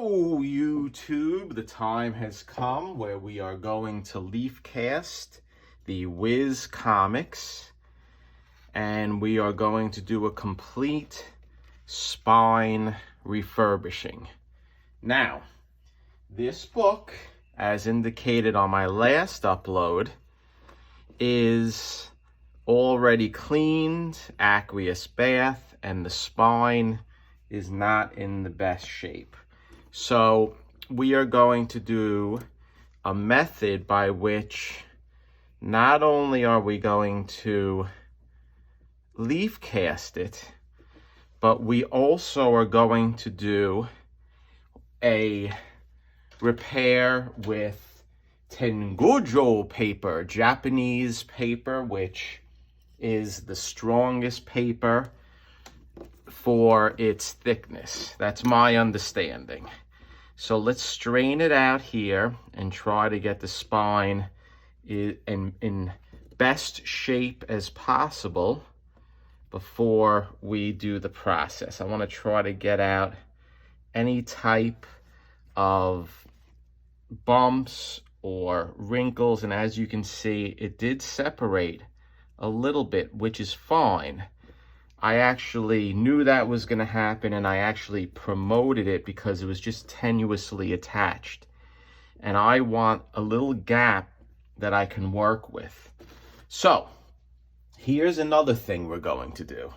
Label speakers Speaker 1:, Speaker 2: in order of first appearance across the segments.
Speaker 1: Hello YouTube, the time has come where we are going to leaf cast the Wiz comics, and we are going to do a complete spine refurbishing. Now, this book, as indicated on my last upload, is already cleaned, aqueous bath, and the spine is not in the best shape. So we are going to do a method by which not only are we going to leaf cast it, but we also are going to do a repair with Tengujo paper, Japanese paper, which is the strongest paper for its thickness. That's my understanding. So let's strain it out here and try to get the spine in best shape as possible before we do the process. I want to try to get out any type of bumps or wrinkles, and as you can see, it did separate a little bit, which is fine. I actually knew that was going to happen, and I actually promoted it because it was just tenuously attached. And I want a little gap that I can work with. So, here's another thing we're going to do.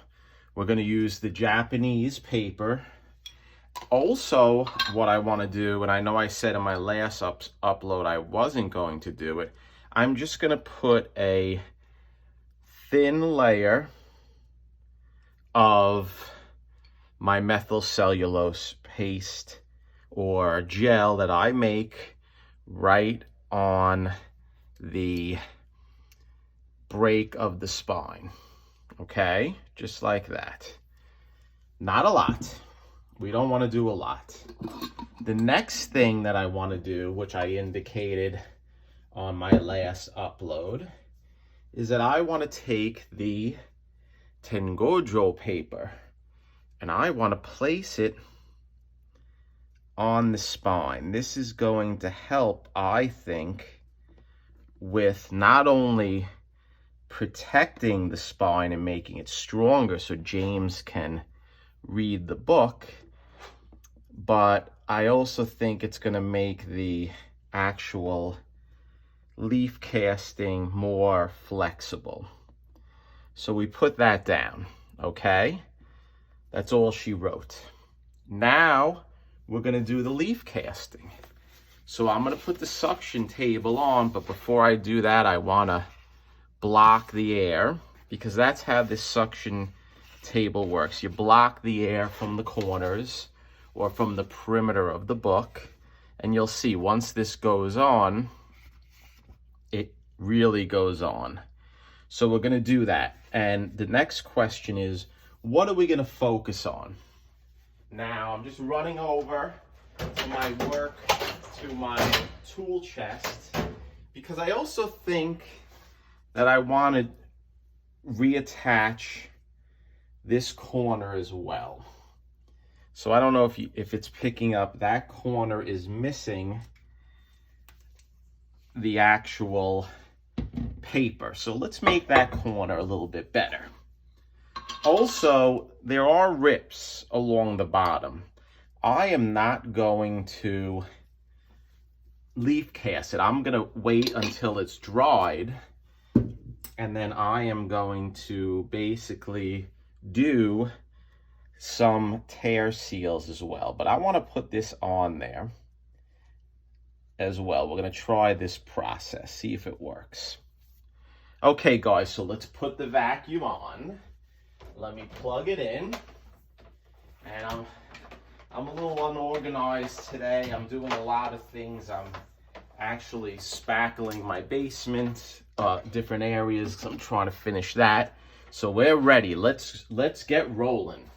Speaker 1: We're going to use the Japanese paper. Also, what I want to do, and I know I said in my last upload I wasn't going to do it, I'm just going to put a thin layer of my methyl cellulose paste or gel that I make right on the break of the spine. Okay, just like that. Not a lot. We don't want to do a lot. The next thing that I want to do, which I indicated on my last upload, is that I want to take the Tengujo paper and I want to place it on the spine. This is going to help, I think, with not only protecting the spine and making it stronger so James can read the book, but I also think it's going to make the actual leaf casting more flexible. So we put that down, okay? That's all she wrote. Now we're going to do the leaf casting. So I'm going to put the suction table on, but before I do that, I want to block the air, because that's how this suction table works. You block the air from the corners or from the perimeter of the book, and you'll see once this goes on, it really goes on. So we're going to do that. And the next question is, what are we going to focus on? Now, I'm just running over to my work, to my tool chest, because I also think that I want to reattach this corner as well. So I don't know if it's picking up, that corner is missing the actual paper. So let's make that corner a little bit better. Also, there are rips along the bottom. I am not going to leaf cast it. I'm going to wait until it's dried, and then I am going to basically do some tear seals as well. But I want to put this on there as well. We're going to try this process, see if it works. Okay, guys, so let's put the vacuum on. Let me plug it in. And I'm a little unorganized today. I'm doing a lot of things. I'm actually spackling my basement, different areas. I'm trying to finish that. So we're ready. Let's get rolling.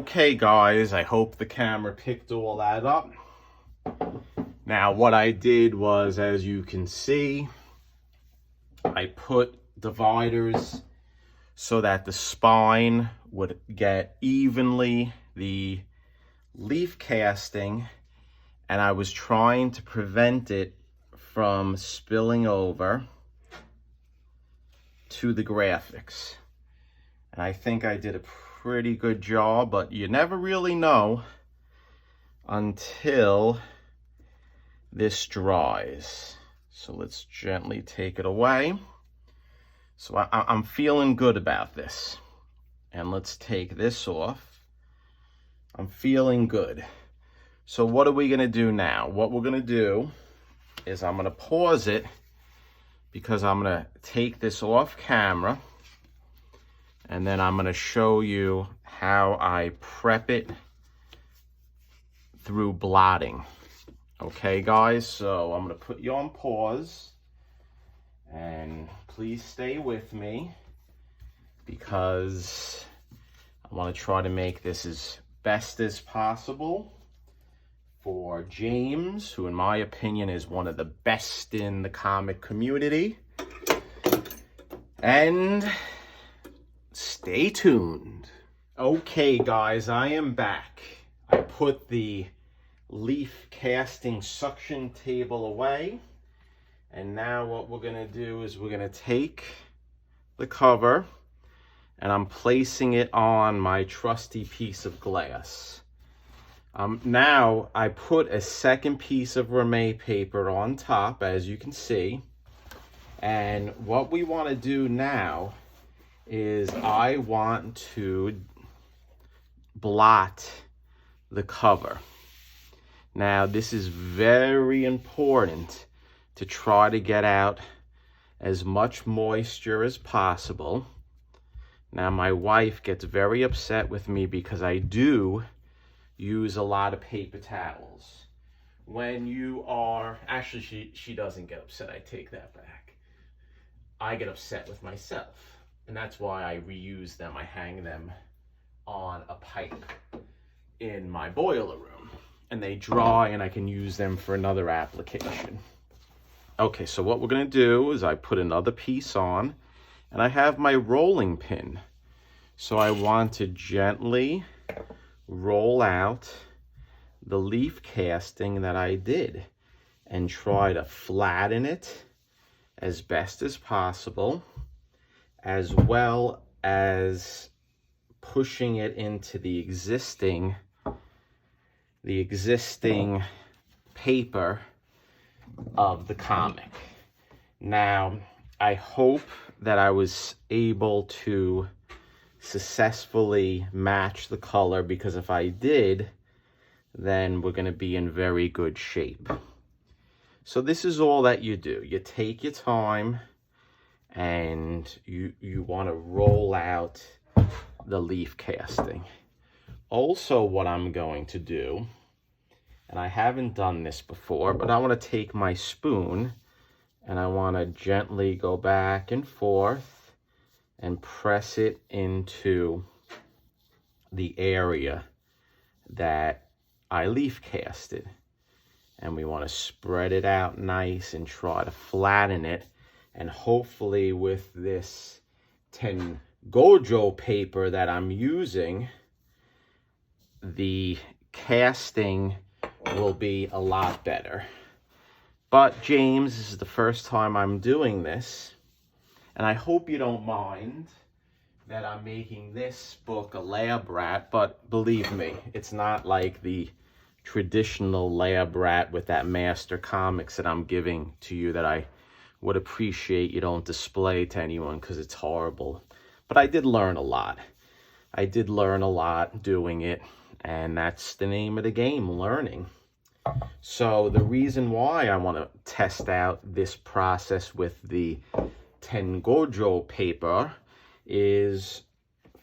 Speaker 1: Okay guys, I hope the camera picked all that up. Now what I did was, as you can see, I put dividers so that the spine would get evenly the leaf casting, and I was trying to prevent it from spilling over to the graphics. And I think I did a pretty good job, but you never really know until this dries. So let's gently take it away. So I'm feeling good about this. And let's take this off. I'm feeling good. So what are we gonna do now? What we're gonna do is I'm gonna pause it because I'm gonna take this off camera, and then I'm gonna show you how I prep it through blotting. Okay guys, so I'm gonna put you on pause, and please stay with me because I wanna try to make this as best as possible for James, who in my opinion is one of the best in the comic community. And stay tuned. Okay guys, I am back. I put the leaf casting suction table away, and now what we're gonna do is we're gonna take the cover and I'm placing it on my trusty piece of glass. Now I put a second piece of Ramee paper on top, as you can see, and what we want to do now is I want to blot the cover. Now this is very important to try to get out as much moisture as possible. Now my wife gets very upset with me because I do use a lot of paper towels. When you are, actually she doesn't get upset, I take that back. I get upset with myself, and that's why I reuse them. I hang them on a pipe in my boiler room, and they dry and I can use them for another application. Okay, so what we're gonna do is I put another piece on, and I have my rolling pin. So I want to gently roll out the leaf casting that I did and try to flatten it as best as possible, as well as pushing it into the existing paper of the comic. Now, I hope that I was able to successfully match the color, because if I did, then we're going to be in very good shape. So this is all that you do. You take your time and you want to roll out the leaf casting. Also, what I'm going to do, and I haven't done this before, but I want to take my spoon and I want to gently go back and forth and press it into the area that I leaf casted. And we want to spread it out nice and try to flatten it. And hopefully with this Tengujo paper that I'm using, the casting will be a lot better. But James, this is the first time I'm doing this, and I hope you don't mind that I'm making this book a lab rat, but believe me, it's not like the traditional lab rat with that master comics that I'm giving to you that I would appreciate you don't display to anyone because it's horrible. But I did learn a lot. I did learn a lot doing it, and that's the name of the game, learning. So the reason why I want to test out this process with the Tengujo paper is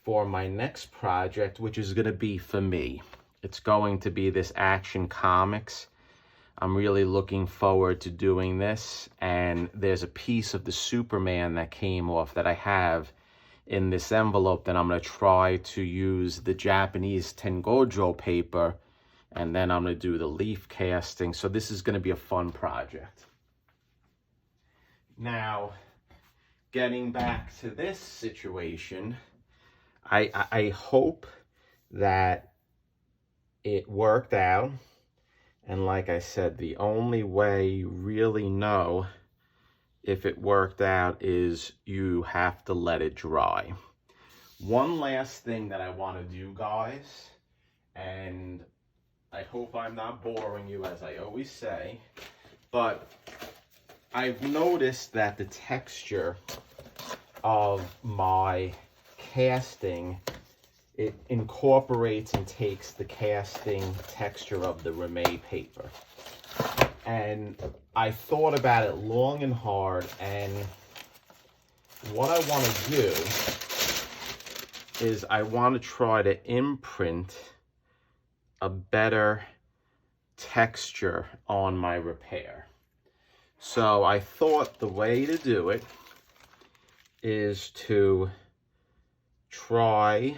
Speaker 1: for my next project, which is going to be for me. It's going to be this Action Comics. I'm really looking forward to doing this, and there's a piece of the Superman that came off that I have in this envelope, then I'm going to try to use the Japanese Tengujo paper, and then I'm going to do the leaf casting. So this is going to be a fun project. Now, getting back to this situation, I hope that it worked out. And like I said, the only way you really know if it worked out is you have to let it dry. One last thing that I want to do, guys, and I hope I'm not boring you as I always say, but I've noticed that the texture of my casting, it incorporates and takes the casting texture of the Rime paper. And I thought about it long and hard, and what I want to do is I want to try to imprint a better texture on my repair. So I thought the way to do it is to try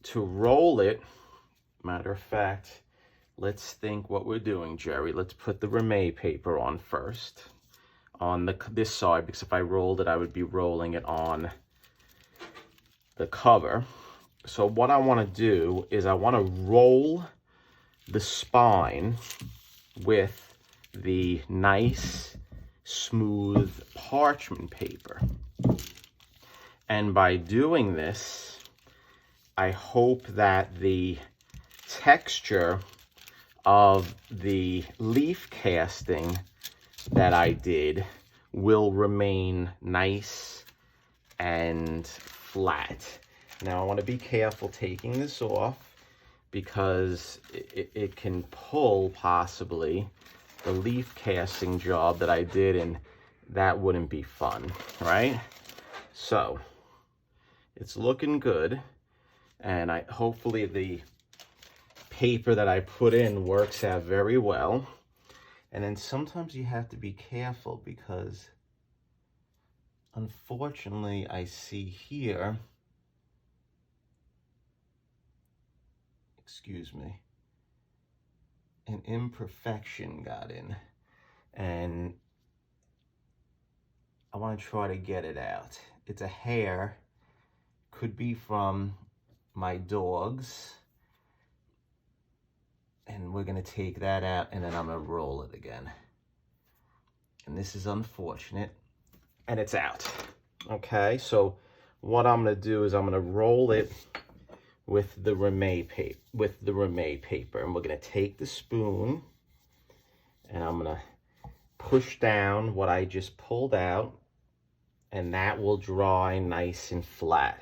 Speaker 1: to roll it. Matter of fact, let's think what we're doing, Jerry. Let's put the Rime paper on first on this side, because if I rolled it, I would be rolling it on the cover. So what I want to do is I want to roll the spine with the nice, smooth parchment paper. And by doing this, I hope that the texture of the leaf casting that I did will remain nice and flat. Now I want to be careful taking this off, because it can pull possibly the leaf casting job that I did, and that wouldn't be fun, right? So it's looking good, and hopefully the paper that I put in works out very well. And then sometimes you have to be careful, because unfortunately I see here, excuse me, an imperfection got in, and I want to try to get it out. It's a hair, could be from my dogs, and we're going to take that out, and then I'm going to roll it again. And this is unfortunate, and it's out. Okay, so what I'm going to do is I'm going to roll it with the Rime paper, and we're going to take the spoon, and I'm going to push down what I just pulled out, and that will dry nice and flat.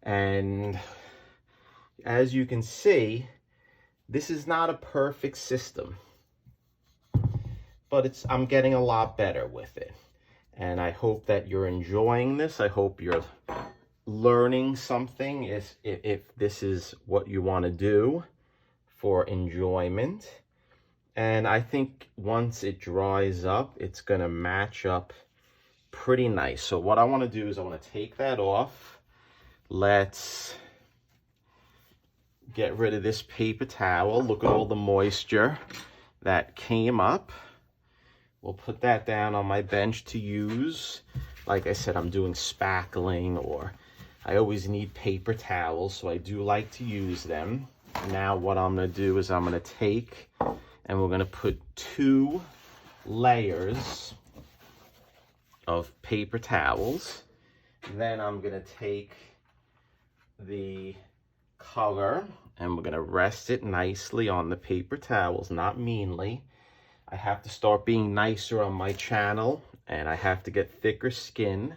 Speaker 1: And as you can see, this is not a perfect system, but I'm getting a lot better with it. And I hope that you're enjoying this. I hope you're learning something if this is what you want to do for enjoyment. And I think once it dries up, it's going to match up pretty nice. So what I want to do is I want to take that off. Let's get rid of this paper towel. Look at all the moisture that came up. We'll put that down on my bench to use. Like I said, I'm doing spackling, or I always need paper towels, so I do like to use them. Now what I'm going to do is I'm going to take, and we're going to put 2 layers of paper towels. Then I'm going to take the cover, and we're going to rest it nicely on the paper towels, not meanly. I have to start being nicer on my channel, and I have to get thicker skin,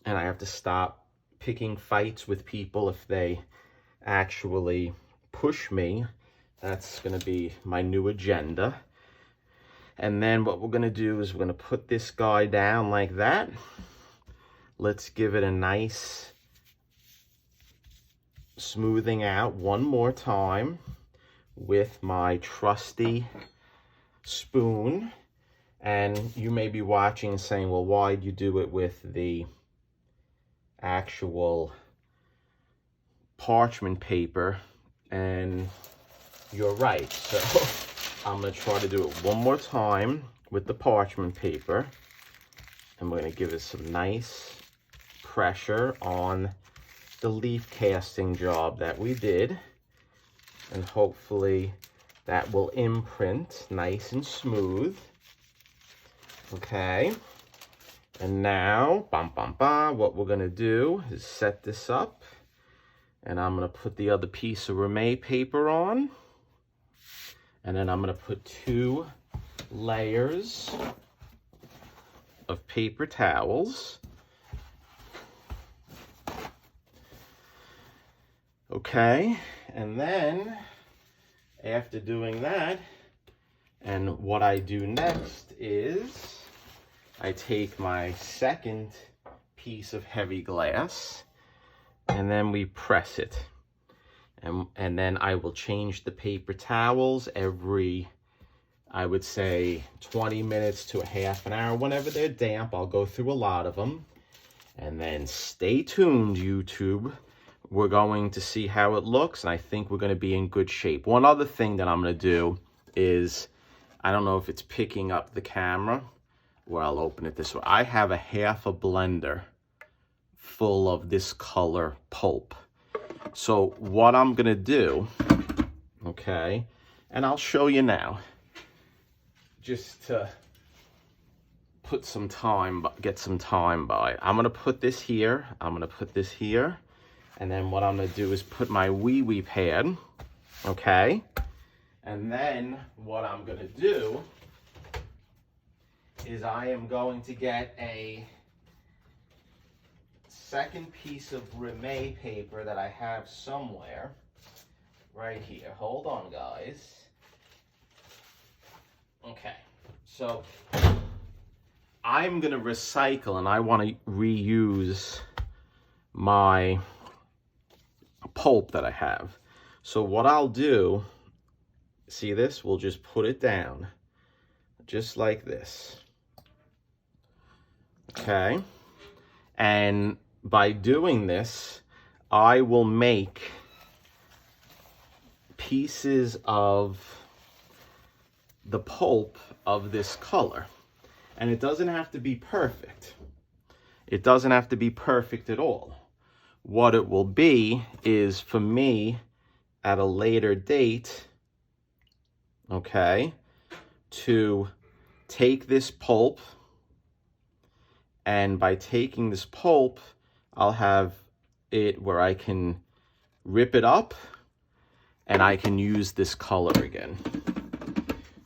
Speaker 1: and I have to stop picking fights with people if they actually push me. That's going to be my new agenda. And then what we're going to do is we're going to put this guy down like that. Let's give it a nice smoothing out one more time with my trusty spoon. And you may be watching and saying, well, why'd you do it with the actual parchment paper, and you're right. So I'm going to try to do it one more time with the parchment paper, and we're going to give it some nice pressure on the leaf casting job that we did, and hopefully that will imprint nice and smooth. Okay, and now what we're gonna do is set this up, and I'm gonna put the other piece of Rame paper on, and then I'm gonna put 2 layers of paper towels. Okay, and then after doing that, and what I do next is I take my second piece of heavy glass, and then we press it. And then I will change the paper towels every, I would say, 20 minutes to a half an hour. Whenever they're damp, I'll go through a lot of them. And then stay tuned, YouTube. We're going to see how it looks, and I think we're going to be in good shape. One other thing that I'm going to do is, I don't know if it's picking up the camera, or I'll open it this way. I have a half a blender full of this color pulp. So what I'm going to do, okay, and I'll show you now, just to put some time, get some time by. I'm going to put this here. I'm going to put this here. And then what I'm going to do is put my wee pad, okay? And then what I'm going to do is I am going to get a second piece of Rame paper that I have somewhere right here. Hold on, guys. Okay, so I'm going to recycle, and I want to reuse my pulp that I have. So what I'll do, see this? We'll just put it down just like this. Okay. And by doing this, I will make pieces of the pulp of this color. And it doesn't have to be perfect. It doesn't have to be perfect at all. What it will be is, for me, at a later date, okay, to take this pulp, and by taking this pulp, I'll have it where I can rip it up, and I can use this color again.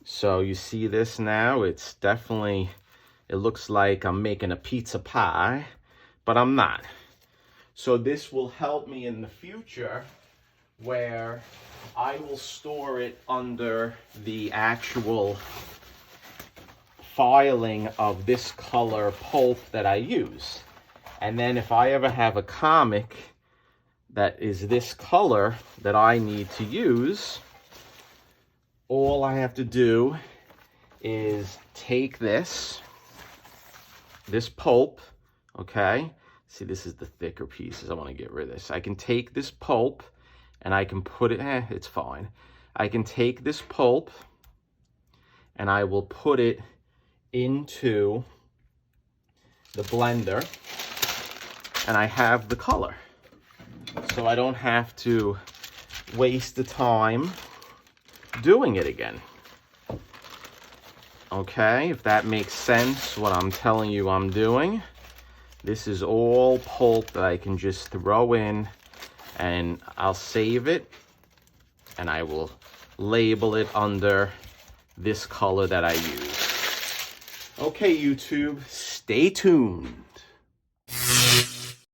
Speaker 1: So you see this now, it's definitely, it looks like I'm making a pizza pie, but I'm not. So this will help me in the future, where I will store it under the actual filing of this color pulp that I use. And then if I ever have a comic that is this color that I need to use, all I have to do is take this pulp, okay? See, this is the thicker pieces. I want to get rid of this. I can take this pulp and I can put it, it's fine. I can take this pulp and I will put it into the blender, and I have the color. So I don't have to waste the time doing it again. Okay, if that makes sense, what I'm telling you I'm doing. This is all pulp that I can just throw in, and I'll save it, and I will label it under this color that I use. Okay, YouTube, stay tuned.